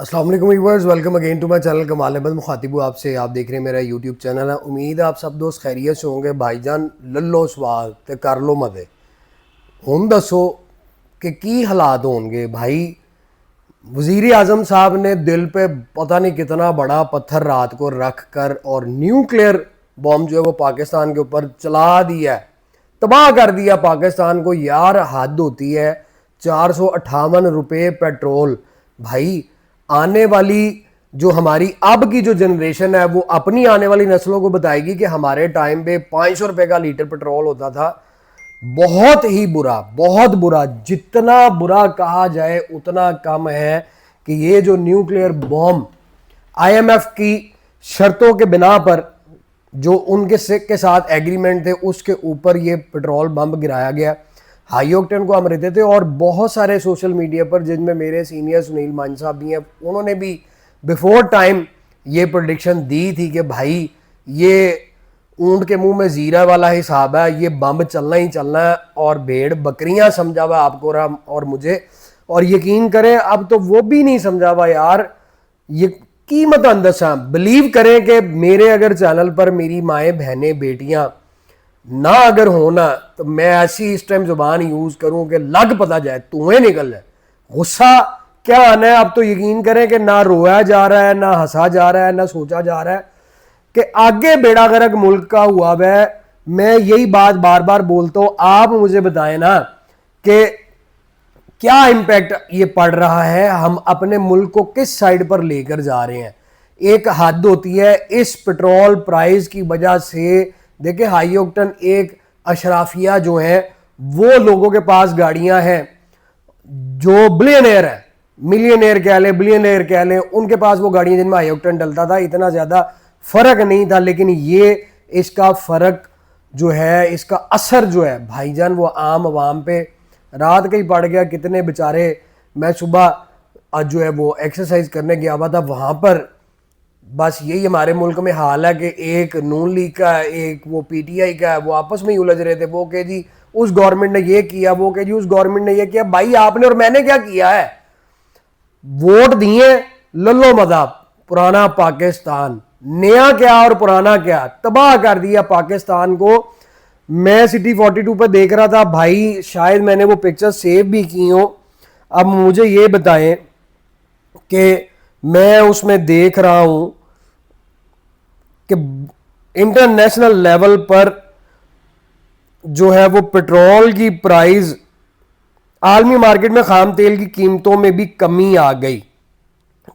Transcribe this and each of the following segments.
अस्सलाम वालेकुम viewers, welcome again to my channel Kamal Ahmed मुखातिब हूँ आपसे। आप देख रहे हैं मेरा यूट्यूब चैनल है। उम्मीद है आप सब दोस्त खैरियत से होंगे। भाईजान लल्लो सवाल ते कर लो मदे हुण दसो कि हालात होंगे भाई। वज़ीर आज़म साहब ने दिल पे पता नहीं कितना बड़ा पत्थर रात को रख कर और न्यूक्लियर बॉम्ब जो है वो पाकिस्तान के ऊपर चला दिया है, तबाह कर दिया पाकिस्तान को। यार हद होती है। 458 रुपये पेट्रोल। भाई आने वाली जो हमारी अब की जो जनरेशन है वो अपनी आने वाली नस्लों को बताएगी कि हमारे टाइम पे 500 रुपये का लीटर पेट्रोल होता था। बहुत ही बुरा, बहुत बुरा। जितना बुरा कहा जाए उतना कम है कि ये जो न्यूक्लियर बॉम्ब आईएमएफ की शर्तों के बिना पर जो उनके के साथ एग्रीमेंट थे उसके ऊपर ये पेट्रोल बम गिराया गया। हाई ऑक्टेन को हम रहते थे और बहुत सारे सोशल मीडिया पर, जिनमें मेरे सीनियर सुनील मान साहब भी हैं, उन्होंने भी बिफोर टाइम ये प्रेडिक्शन दी थी कि भाई ये ऊंट के मुंह में जीरा वाला हिसाब है, ये बम चलना ही चलना है। और भेड़ बकरियां समझा हुआ आपको और मुझे, और यकीन करें अब तो वो भी नहीं समझा हुआ यार। ये कीमत अंदसा बिलीव करें कि मेरे अगर चैनल पर मेरी माएँ बहनें बेटियां ना अगर होना तो मैं ऐसी इस टाइम जुबान यूज करूं कि लग पता जाए, धुएं निकल जाए। गुस्सा क्या आना है। अब तो यकीन करें कि ना रोया जा रहा है, ना हंसा जा रहा है, ना सोचा जा रहा है कि आगे बेड़ा गर्क मुल्क का हुआ है। मैं यही बात बार बार बोलता हूं, आप मुझे बताएं ना कि क्या इंपैक्ट ये पड़ रहा है, हम अपने मुल्क को किस साइड पर लेकर जा रहे हैं। एक हद होती है इस पेट्रोल प्राइस की वजह से। देखिए हाई ऑक्टेन एक अशराफिया जो है वो लोगों के पास गाड़ियां हैं जो बिलियनेयर है, मिलियनेयर कह लें, बिलियनेयर कह लें, उनके पास वो गाड़ियां जिनमें हाई ऑक्टेन डलता था। इतना ज़्यादा फर्क नहीं था, लेकिन ये इसका फर्क जो है, इसका असर जो है भाईजान वो आम आवाम पे रात का ही पड़ गया। कितने बेचारे, मैं सुबह आज जो है वो एक्सरसाइज करने गया हुआ था, वहाँ पर बस यही हमारे मुल्क में हाल है कि एक नून लीग का है, एक वो पीटीआई का है, वो आपस में ही उलझ रहे थे। वो कह जी उस गवर्नमेंट ने ये किया, वो कह जी उस गवर्नमेंट ने ये किया। भाई आपने और मैंने क्या किया है? वोट दिए, लल्लो मदाब, पुराना पाकिस्तान। नया क्या और पुराना क्या, तबाह कर दिया पाकिस्तान को। मैं सिटी 42 पर देख रहा था भाई, शायद मैंने वो पिक्चर सेव भी की हो। अब मुझे ये बताएं कि मैं उसमें देख रहा हूं कि इंटरनेशनल लेवल पर जो है वो पेट्रोल की प्राइस, आलमी मार्केट में खाम तेल की कीमतों में भी कमी आ गई।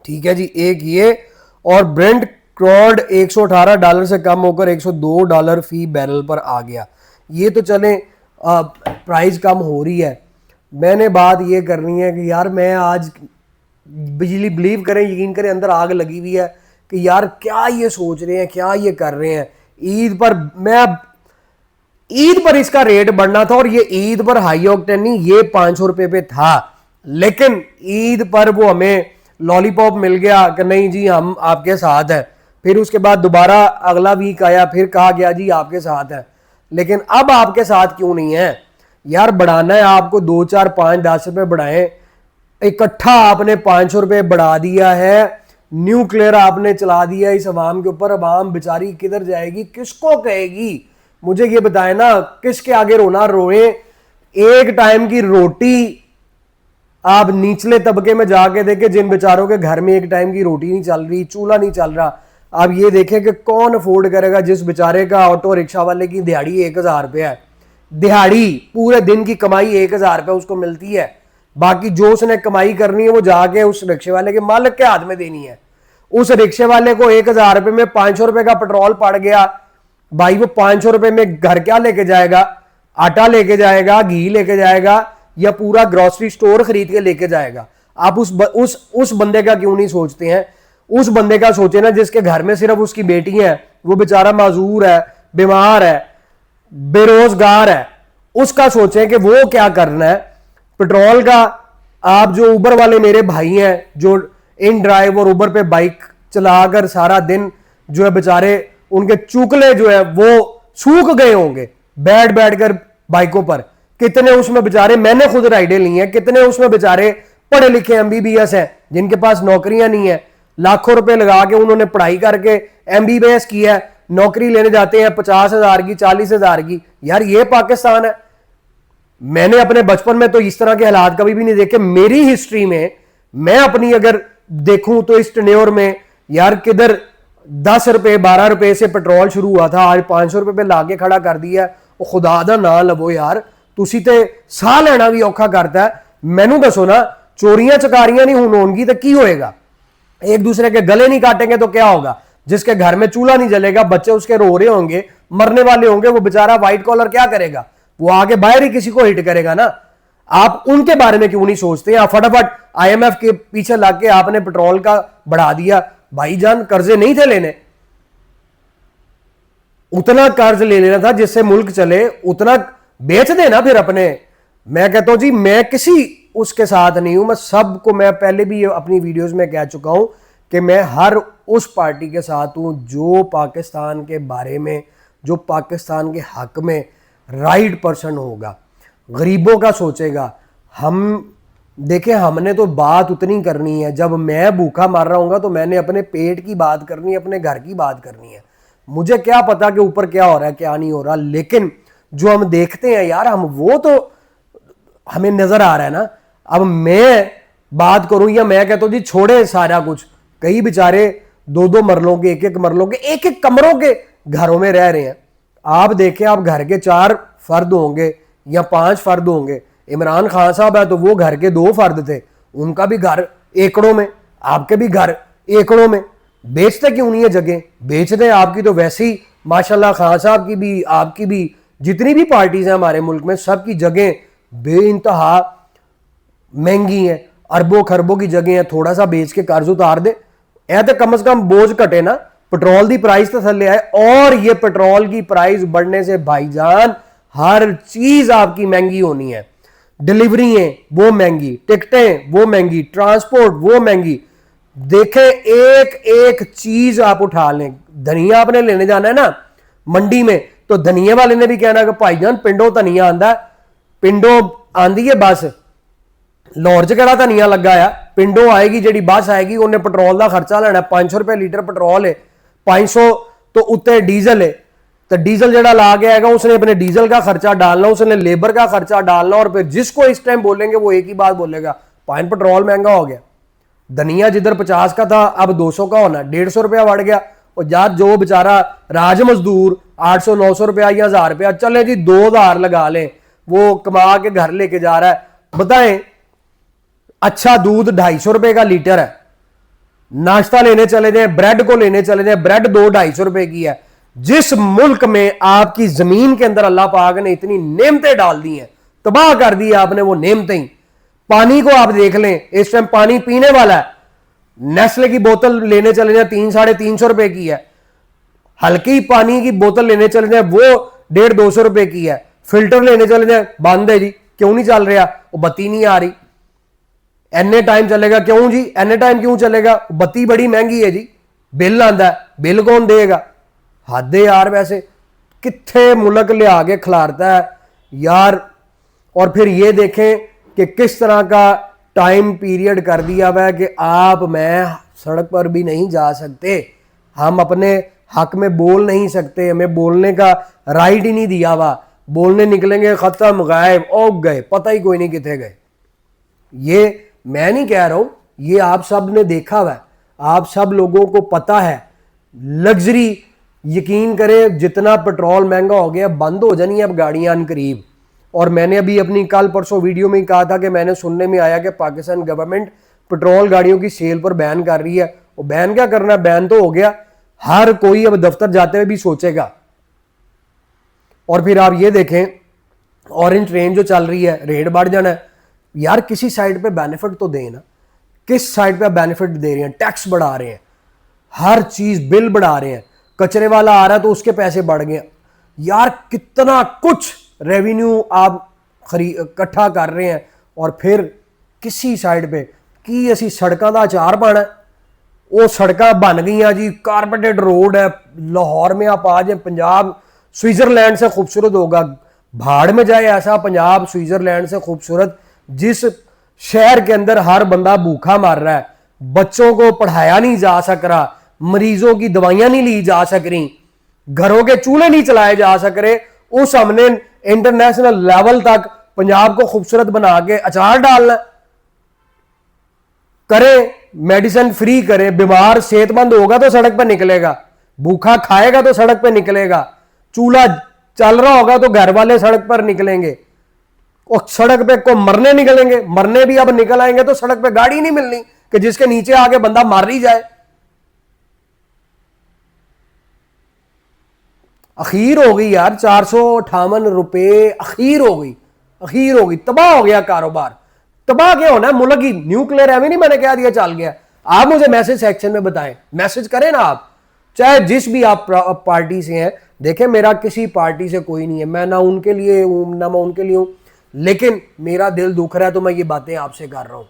ठीक है जी, एक ये, और ब्रेंट क्रूड $118 से कम होकर $102 फी बैरल पर आ गया। ये तो चले प्राइस कम हो रही है। मैंने बात ये करनी है कि यार मैं आज बिजली, बिलीव करें, यकीन करें, अंदर आग लगी हुई है कि यार क्या ये सोच रहे हैं, क्या ये कर रहे हैं। ईद पर इसका रेट बढ़ना था, और ये ईद पर हाई ऑक्टेन नहीं, ये 500 रुपये पे था। लेकिन ईद पर वो हमें लॉलीपॉप मिल गया कि नहीं जी हम आपके साथ हैं। फिर उसके बाद दोबारा अगला वीक आया, फिर कहा गया जी आपके साथ है। लेकिन अब आपके साथ क्यों नहीं है यार? बढ़ाना है आपको 2, 4, 5, 10 रुपये बढ़ाएं। इकट्ठा आपने 500 रुपये बढ़ा दिया है। न्यूक्लियर आपने चला दिया इस अवाम के ऊपर। अवाम बेचारी किधर जाएगी, किसको कहेगी? मुझे ये बताए ना, किसके आगे रोना रोए? एक टाइम की रोटी आप निचले तबके में जाके देखें, जिन बेचारों के घर में एक टाइम की रोटी नहीं चल रही, चूल्हा नहीं चल रहा, आप ये देखें कि कौन अफोर्ड करेगा? जिस बेचारे का ऑटो रिक्शा वाले की दिहाड़ी 1000 रुपया है, दिहाड़ी पूरे दिन की कमाई 1000 रुपया उसको मिलती है। बाकी जो उसने कमाई करनी है वो जाके उस रिक्शे वाले के मालिक के हाथ में देनी है। उस रिक्शे वाले को 1000 रुपये में 500 रुपये का पेट्रोल पड़ गया। भाई वो 500 रुपये में घर क्या लेके जाएगा? आटा लेके जाएगा, घी लेके जाएगा, या पूरा ग्रोसरी स्टोर खरीद के लेके जाएगा? आप उस बंदे का क्यों नहीं सोचते हैं? उस बंदे का सोचे ना जिसके घर में सिर्फ उसकी बेटी है, वो बेचारा माजूर है, बीमार है, बेरोजगार है। उसका सोचें कि वो क्या करना है। पेट्रोल का, आप जो उबर वाले मेरे भाई हैं जो इन ड्राइव और उबर पे बाइक चलाकर सारा दिन जो है बेचारे, उनके चूकले जो है वो सूख गए होंगे बैठ कर बाइकों पर। कितने उसमें बेचारे, मैंने खुद राइडें ली हैं, कितने उसमें बेचारे पढ़े लिखे एमबीबीएस हैं, जिनके पास नौकरियां नहीं है, लाखों रुपए लगा के उन्होंने पढ़ाई करके एमबीबीएस किया है, नौकरी लेने जाते हैं 50,000 की, 40,000 की। यार ये पाकिस्तान है? मैंने अपने बचपन में तो इस तरह के हालात कभी भी नहीं देखे। मेरी हिस्ट्री में मैं अपनी अगर देखूं तो इस टेन्योर में यार किधर 10 रुपए 12 रुपए से पेट्रोल शुरू हुआ था, आज 500 रुपए पे लाके खड़ा कर दिया। वो खुदा दा ना लवो यार, तुसी ते साह लेना भी औखा करता है। मैनू दसो ना, चोरियां चकारियां नहीं होंगी तो की होएगा? एक दूसरे के गले नहीं काटेंगे तो क्या होगा? जिसके घर में चूल्हा नहीं जलेगा, बच्चे उसके रो रहे होंगे, मरने वाले होंगे, वो बेचारा व्हाइट कॉलर क्या करेगा? वो आगे बाहर ही किसी को हिट करेगा ना। आप उनके बारे में क्यों नहीं सोचते? आप फटाफट आईएमएफ के पीछे लग के आपने पेट्रोल का बढ़ा दिया। भाईजान कर्जे नहीं थे लेने, उतना कर्ज ले लेना था जिससे मुल्क चले, उतना बेच देना फिर अपने। मैं कहता हूं जी, मैं किसी उसके साथ नहीं हूं, मैं सबको, मैं पहले भी अपनी वीडियोस में कह चुका हूं कि मैं हर उस पार्टी के साथ हूं जो पाकिस्तान के बारे में, जो पाकिस्तान के हक में राइट पर्सन होगा, गरीबों का सोचेगा। हम देखें, हमने तो बात उतनी करनी है, जब मैं भूखा मर रहा हूँ तो मैंने अपने पेट की बात करनी है, अपने घर की बात करनी है। मुझे क्या पता कि ऊपर क्या हो रहा है क्या नहीं हो रहा, लेकिन जो हम देखते हैं यार, हम वो तो हमें नजर आ रहा है ना। अब मैं बात करूं या मैं कहता हूं जी छोड़े सारा कुछ, कई बेचारे 2-2 मरलों के, 1-1 मरलों के, 1-1 कमरों के घरों में रह रहे हैं। आप देखें, आप घर के 4 फर्द होंगे या 5 फर्द होंगे। इमरान खान साहब है तो वो घर के 2 फर्द थे, उनका भी घर एकड़ों में, आपके भी घर एकड़ों में। बेचते क्यों नहीं है जगह? बेचते। आपकी तो वैसे ही माशाल्लाह, खान साहब की भी, आपकी भी, जितनी भी पार्टीज हैं हमारे मुल्क में, सबकी जगह बेइंतहा महंगी है, अरबों खरबों की जगह है। थोड़ा सा बेच के कर्ज उतार दे, ऐ तो कम से कम बोझ कटे ना। पेट्रोल की प्राइस तो थले आए, और ये पेट्रोल की प्राइस बढ़ने से भाईजान हर चीज आपकी महंगी होनी है। डिलीवरी वो महंगी, टिकटें वो महंगी, ट्रांसपोर्ट वो महंगी। देखें, एक एक चीज आप उठा लें। धनिया आपने लेने जाना है ना मंडी में, तो धनिया वाले ने भी कहना कि भाईजान पिंडों धनिया आंदा, पिंडों आंदी है बस, लाहौर च केड़ा धनिया लगा है? पिंडों आएगी जी बस आएगी, उन्हें पेट्रोल का खर्चा लेना, 500 रुपए लीटर पेट्रोल है, 500 तो उत्ते डीजल है, तो डीजल जड़ा ला के आएगा उसने अपने डीजल का खर्चा डालना, उसने लेबर का खर्चा डालना, और फिर जिसको इस टाइम बोलेंगे वो एक ही बात बोलेगा, पाइन पेट्रोल महंगा हो गया। धनिया जिधर 50 का था अब 200 का होना, 150 रुपया बढ़ गया। और यार जो बेचारा राज मजदूर 800-900 रुपया या 1000 रुपया, चले जी 2000 लगा लें, वो कमा के घर लेके जा रहा है। बताएं, अच्छा दूध 250 रुपए का लीटर है, नाश्ता लेने चले जाए, ब्रेड को लेने चले जाए, ब्रेड 200-250 रुपए की है। जिस मुल्क में आपकी जमीन के अंदर अल्लाह पाक ने इतनी नेमतें डाल दी हैं, तबाह कर दी आपने वो नेमतें। पानी को आप देख लें, इस टाइम पानी पीने वाला है, नेस्ले की बोतल लेने चले जाए 300-350 रुपए की है, हल्की पानी की बोतल लेने चले जाए वो 150-200 रुपए की है, फिल्टर लेने चले जाए बंद है जी। क्यों नहीं चल रहा? वो बत्ती नहीं आ रही। एने टाइम चलेगा? क्यों जी एने टाइम क्यों चलेगा? बत्ती बड़ी महंगी है जी, बिल आंदा है, बिल कौन देगा? हद है यार। वैसे कितने मुल्क ले आगे खिलारता है यार। और फिर ये देखें कि किस तरह का टाइम पीरियड कर दिया हुआ है कि आप मैं सड़क पर भी नहीं जा सकते, हम अपने हक में बोल नहीं सकते, हमें बोलने का राइट ही नहीं दिया हुआ। बोलने निकलेंगे खत्म, गायब, ओग गए, पता ही कोई नहीं कितने गए। ये मैं नहीं कह रहा हूं, ये आप सब ने देखा हुआ है, आप सब लोगों को पता है। लग्जरी, यकीन करें, जितना पेट्रोल महंगा हो गया, बंद हो जानी है अब गाड़ियां अनकरीब। और मैंने अभी अपनी कल परसों वीडियो में कहा था कि मैंने सुनने में आया कि पाकिस्तान गवर्नमेंट पेट्रोल गाड़ियों की सेल पर बैन कर रही है। वो बैन क्या करना, बैन तो हो गया, हर कोई अब दफ्तर जाते हुए भी सोचेगा। और फिर आप ये देखें, ऑरेंज ट्रेन जो चल रही है, रेट बढ़ जाना है यार। किसी साइड पे बेनिफिट तो दें ना, किस साइड पे बेनिफिट दे रहे हैं? टैक्स बढ़ा रहे हैं, हर चीज बिल बढ़ा रहे हैं, कचरे वाला आ रहा है तो उसके पैसे बढ़ गए यार। कितना कुछ रेवेन्यू आप इकट्ठा कर रहे हैं, और फिर किसी साइड पे की असी सड़कों का अचार पाना है। वो सड़क बन गई जी, कारपेटेड रोड है। लाहौर में आप आ जाए, पंजाब स्विट्जरलैंड से खूबसूरत होगा। भाड़ में जाए ऐसा पंजाब स्विट्जरलैंड से खूबसूरत। जिस शहर के अंदर हर बंदा भूखा मर रहा है, बच्चों को पढ़ाया नहीं जा सक रहा, मरीजों की दवाइयां नहीं ली जा सक रही, घरों के चूल्हे नहीं चलाए जा सक रहे। उस हमने इंटरनेशनल लेवल तक पंजाब को खूबसूरत बना के अचार डालना। करें, मेडिसिन फ्री करें, बीमार सेहतमंद होगा तो सड़क पर निकलेगा, भूखा खाएगा तो सड़क पर निकलेगा, चूल्हा चल रहा होगा तो घर वाले सड़क पर निकलेंगे, और सड़क पे को मरने निकलेंगे, मरने भी अब निकल आएंगे तो सड़क पे गाड़ी नहीं मिलनी कि जिसके नीचे आके बंदा मार ही जाए। अखीर हो गई यार, 458 रुपए अखीर हो गई, तबाह हो गया कारोबार। तबाह क्या होना है, मुल्क की न्यूक्लियर है नहीं, मैंने कह दिया चल गया। आप मुझे मैसेज सेक्शन में बताएं, मैसेज करें ना आप, चाहे जिस भी आप पार्टी से हैं। देखें, मेरा किसी पार्टी से कोई नहीं है, मैं ना उनके लिए हूं ना मैं उनके लिए हूं, लेकिन मेरा दिल दुख रहा है तो मैं ये बातें आपसे कर रहा हूं।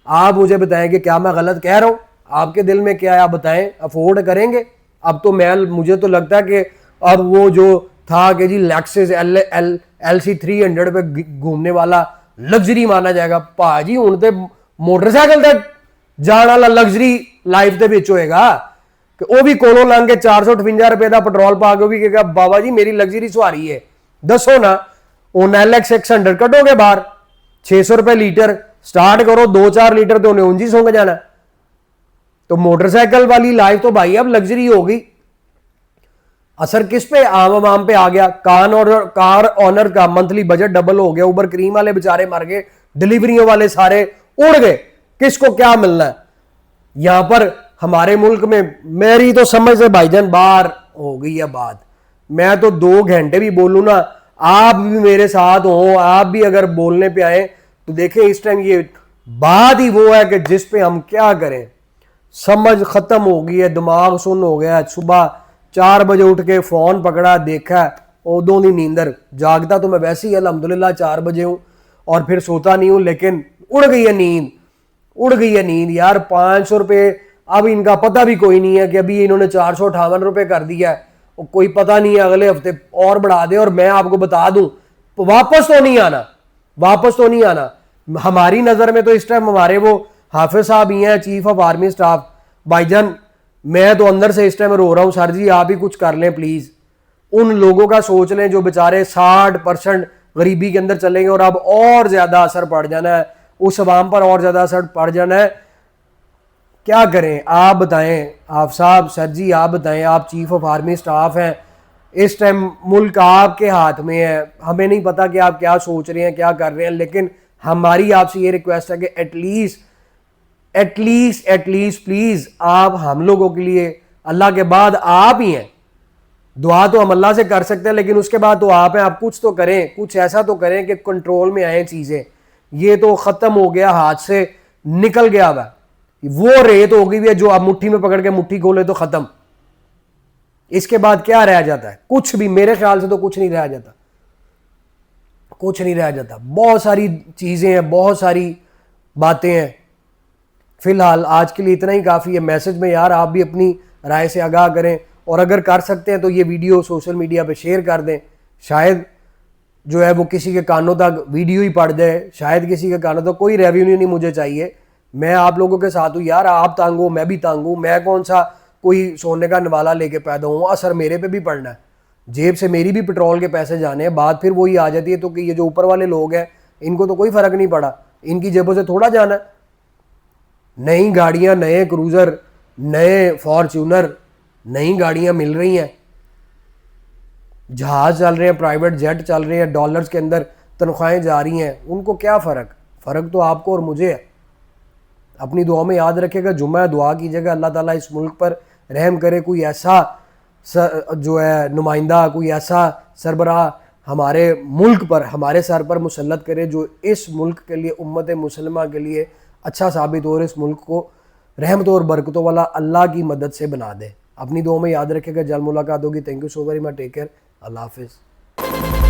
आप मुझे बताएं कि क्या मैं गलत कह रहा हूं, आपके दिल में क्या है आप बताएं। अफोर्ड करेंगे? अब तो मुझे तो लगता है कि अब वो जो था कि जी लेक्सिस LC 300 पे घूमने वाला लग्जरी माना जाएगा। भाजी हुण ते मोटरसाइकिल ते जाने वाला लग्जरी लाइफ दे विच होएगा कि वो भी कोलों लंघ के 458 रुपए का पेट्रोल पा के भी कहेगा बाबा जी मेरी लग्जरी सवारी है। दसो ना, उन LX 600 कटोगे बाहर, 600 रुपए लीटर, स्टार्ट करो 2-4 लीटर तो उन्हें ऊंजी सूंघ जाना। तो मोटरसाइकिल वाली लाइफ तो भाई अब लग्जरी हो गई। असर किस पे? आम पे आ गया। कार ऑनर का मंथली बजट डबल हो गया, उबर क्रीम वाले बेचारे मर गए, डिलीवरियों वाले सारे उड़ गए, किसको क्या मिलना है? यहां पर हमारे मुल्क में मेरी तो समझ से भाईजान बाहर हो गई है बात। मैं तो 2 घंटे भी बोलूं ना, आप भी मेरे साथ हो, आप भी अगर बोलने पे आए तो देखें इस टाइम ये बात ही वो है कि जिस पे हम क्या करें, समझ खत्म हो गई है, दिमाग सुन हो गया। सुबह 4 बजे उठ के फोन पकड़ा, देखा, उदों की नींदर, जागता तो मैं वैसे ही अल्हम्दुलिल्लाह 4 बजे हूं और फिर सोता नहीं हूं, लेकिन उड़ गई है नींद यार। 500 रुपए अब इनका पता भी कोई नहीं है कि अभी इन्होंने 458 रुपए कर दिया है, कोई पता नहीं है अगले हफ्ते और बढ़ा दे। और मैं आपको बता दूं, वापस तो नहीं आना। हमारी नजर में तो इस टाइम हमारे वो हाफिज साहब ही हैं, चीफ ऑफ आर्मी स्टाफ। भाईजान मैं तो अंदर से इस टाइम रो रहा हूं, सर जी आप ही कुछ कर लें प्लीज। उन लोगों का सोच लें जो बेचारे 60% गरीबी के अंदर चलेंगे और अब और ज्यादा असर पड़ जाना है, उस अवाम पर और ज्यादा असर पड़ जाना है। क्या करें आप बताएं, आप साहब, सर जी आप बताएं, आप चीफ ऑफ आर्मी स्टाफ हैं, इस टाइम मुल्क आपके हाथ में है। हमें नहीं पता कि आप क्या सोच रहे हैं, क्या कर रहे हैं, लेकिन हमारी आपसे ये रिक्वेस्ट है कि एटलीस्ट प्लीज आप हम लोगों के लिए, अल्लाह के बाद आप ही हैं। दुआ तो हम अल्लाह से कर सकते हैं, लेकिन उसके बाद तो आप हैं। आप कुछ तो करें, कुछ ऐसा तो करें कि कंट्रोल में आए चीजें। ये तो खत्म हो गया, हाथ से निकल गया हुआ, वो रेत हो गई है जो आप मुट्ठी में पकड़ के मुट्ठी खोले तो खत्म। इसके बाद क्या रह जाता है? कुछ भी, मेरे ख्याल से तो कुछ नहीं रह जाता। बहुत सारी चीजें हैं, बहुत सारी बातें हैं। फिलहाल आज के लिए इतना ही काफ़ी है। मैसेज में यार आप भी अपनी राय से आगाह करें, और अगर कर सकते हैं तो ये वीडियो सोशल मीडिया पे शेयर कर दें। शायद जो है वो किसी के कानों तक वीडियो ही पड़ जाए, शायद किसी के कानों तक। कोई रेवेन्यू नहीं मुझे चाहिए, मैं आप लोगों के साथ हूँ यार। आप तंग हो, मैं भी तंग हूँ। मैं कौन सा कोई सोने का नवाला लेके पैदा हूँ? असर मेरे पे भी पड़ना है, जेब से मेरी भी पेट्रोल के पैसे जाने हैं। बात फिर वही आ जाती है तो कि ये जो ऊपर वाले लोग हैं इनको तो कोई फर्क नहीं पड़ा, इनकी जेबों से थोड़ा जाना है। नई गाड़ियां, नए क्रूजर, नए फॉर्च्यूनर, नई गाड़ियां मिल रही हैं, जहाज चल रहे हैं, प्राइवेट जेट चल रहे हैं, डॉलर्स के अंदर तनख्वाहें जा रही हैं। उनको क्या फ़र्क तो आपको और मुझे है। अपनी दुआ में याद रखेगा, जुम्मा दुआ कीजिएगा अल्लाह ताला इस मुल्क पर रहम करे, कोई ऐसा जो है नुमाइंदा, कोई ऐसा सरबराह हमारे मुल्क पर, हमारे सर पर मुसल्लत करे जो इस मुल्क के लिए, उम्मत मुसलमा के लिए अच्छा साबित हो और इस मुल्क को रहमतों और बरकतों वाला अल्लाह की मदद से बना दे। अपनी दुआ में याद रखेगा। जल्द मुलाकात होगी। Thank you so very much. Take care. अल्लाह हाफिज़।